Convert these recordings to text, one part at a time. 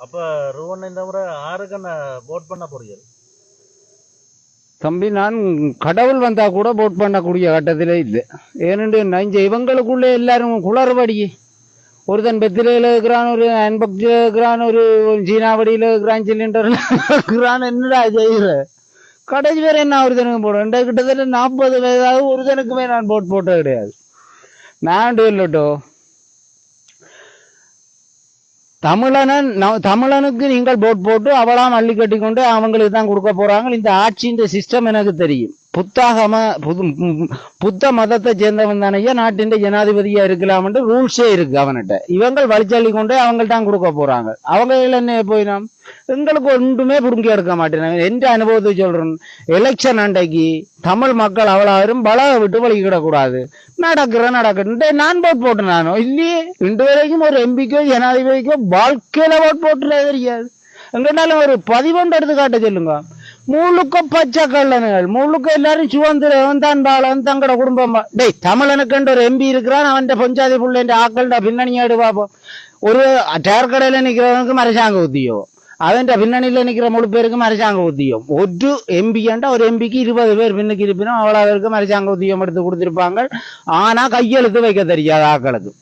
அப்ப ருவன் இந்த முறை ஆறுக்கு போட் பண்ண போறீங்க? தம்பி, நான் கடவுள் வந்தா கூட போட் பண்ணக்கூடிய கட்டத்திலே இல்லை. ஏனென்று இங்க இவங்களுக்குள்ளே எல்லாரும் குளறுபடி. ஒருத்தன் பெத்திரையில் இருக்கிறான், ஒரு அன்பக்தியில் இருக்கிறான், ஒரு சீனாவடியில் இருக்கிறான், சிலிண்டர்ல இருக்கிறான். என்னடா செய்கிற கடைசி பேர் என்ன ஒருத்தனுக்கு போடுறேன்? கிட்டத்தட்ட 40 வயதாக ஒருத்தனுக்குமே நான் போட் போட்டது கிடையாது. நான் இல்லட்டோ தமிழனுக்கு நீங்கள் போட் போட்டு அவளாம் அள்ளி கட்டி கொண்டு அவங்களுக்கு தான் கொடுக்க போறாங்க. இந்த ஆட்சியின் சிஸ்டம் எனக்கு தெரியும். புத்த மதத்தை சேர்ந்தவன் தானையா நாட்டின் ஜனாதிபதியா இருக்கலாம் என்று ரூல்ஸே இருக்கு அவன்கிட்ட. இவங்க வழிச்சல்லி கொண்டு அவங்க தான் கொடுக்க போறாங்க. அவங்க என்ன போயினா எங்களுக்கு ஒன்றுமே புடுங்கி எடுக்க மாட்டேன். எந்த அனுபவத்தை சொல்றேன், எலெக்ஷன் அன்றைக்கு தமிழ் மக்கள் அவ்வளவு பலக விட்டு வலிக்கிடக்கூடாது. நடக்கிற நான் போட் போட்டேன். நானும் இல்லையே இன்று வரைக்கும் ஒரு எம்பிக்கோ ஜனாதிபதிக்கோ வாழ்க்கையில போட் போட்டுல தெரியாது. எங்கனாலும் ஒரு 11 எடுத்து காட்ட சொல்லுங்க. முழுக்க பச்சை கள்ளனுகள், முழுக்க எல்லாரும் சுதந்திரம் தான் பாலம் தங்கட குடும்பமா. டேய், தமிழனுக்கு ஒரு எம்பி இருக்கிறான், அவன் பஞ்சாதி புள்ள ஆக்கள்டா பின்னணியாடு பார்ப்போம். ஒரு டயர் கடையில நிக்கிறவனுக்கு அரசாங்க உத்தியோகம், அவன் பின்னணியில நிக்கிற முழு பேருக்கும் அரசாங்க உத்தியோகம். ஒரு எம்பியாண்டா ஒரு எம்பிக்கு 20 பேர் பின்னுக்கு இருப்பினும் அவ்வளவு பேருக்கும் அரசாங்க உத்தியோகம் எடுத்து கொடுத்திருப்பாங்க. ஆனா கையெழுத்து வைக்க தெரியாது ஆக்களுக்கு.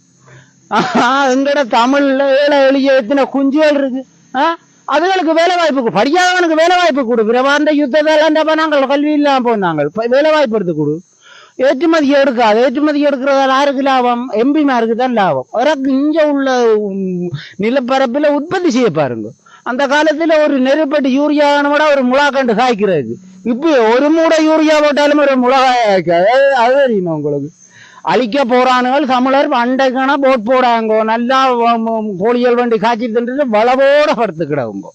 எங்கட தமிழ்ல ஏழை எளிய எத்தனை குஞ்சுகள் இருக்கு. அதுகளுக்கு வேலை வாய்ப்பு, படிக்காதவனுக்கு வேலை வாய்ப்பு கொடு. பிரபாந்த யுத்தத்தால் நாங்கள் கல்வி இல்லாம போனாங்க. வேலை வாய்ப்பு எடுத்து கொடு. ஏற்றுமதி எடுக்காது. ஏற்றுமதி எடுக்கிறதால யாருக்கு லாபம்? எம்பிமாருக்கு தான் லாபம். அவருக்கு இங்க உள்ள நிலப்பரப்புல உற்பத்தி செய்ய பாருங்க. அந்த காலத்துல ஒரு நெருப்பட்டி யூரியா விட ஒரு முளாக்கண்டு காய்க்கிறதுக்கு இப்ப ஒரு மூடை யூரியா போட்டாலும் ஒரு முளகாய காய்க்காது. அது தெரியுமா உங்களுக்கு? அழிக்க போறானுகள் தமிழர் அண்டைக்கான போட் போடாங்க. நல்லா கோழிகள் வண்டி காய்ச்சி தின்று வளவோட படுத்து கிடவுங்க.